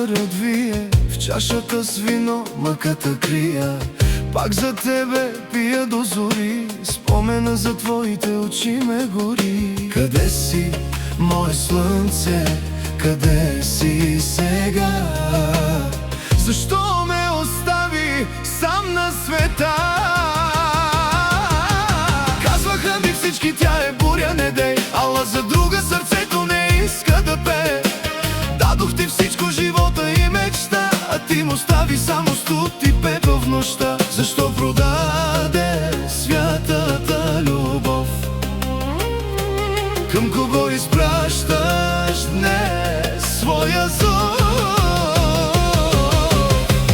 радвие, в чашата с вино мъката крия. Пак за тебе пия до зори, спомена за твоите очи ме гори. Къде си, мое слънце, къде си сега? Защо ме остави сам на света? Казваха ми всички, тя е буря, не дей, ала за друга сърцето не иска да пее. Дадох ти всичко, живота и мечта, а ти му остави само студ и пепел в нощта. Защо продаде святата любов? Към кого изпращаш днес своя зов?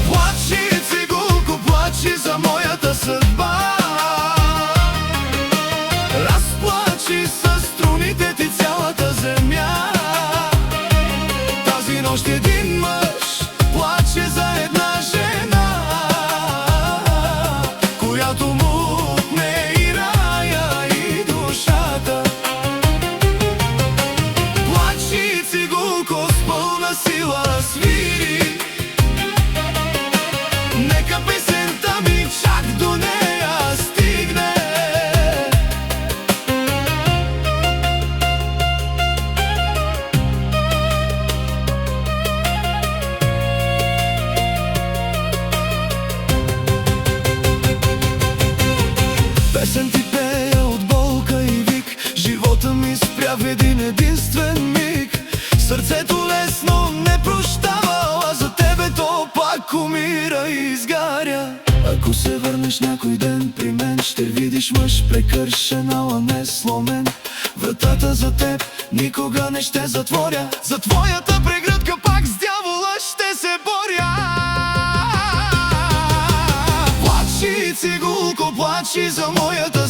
Плачи, цигулко, плачи за моята съдба. Разплачи със струните ти цялата земя. Тази нощ един мъж плаче за една жена, която му отне и рая, и душата. Плачи, цигулко, с пълна сила свири. Нека песента ми чак до нея стигне. Песен ти пея от болка и вик, живота ми спря в един единствен миг. Сърцето лесно не прощава, а за тебе то пак умира и изгаря. Ако се върнеш някой ден при мен, ще видиш мъж прекършен, ала не сломен. Вратата за теб никога не ще затворя, за твоята прегръдка пак с дявола ще се боря. Плачи, цигулко, плачи за моята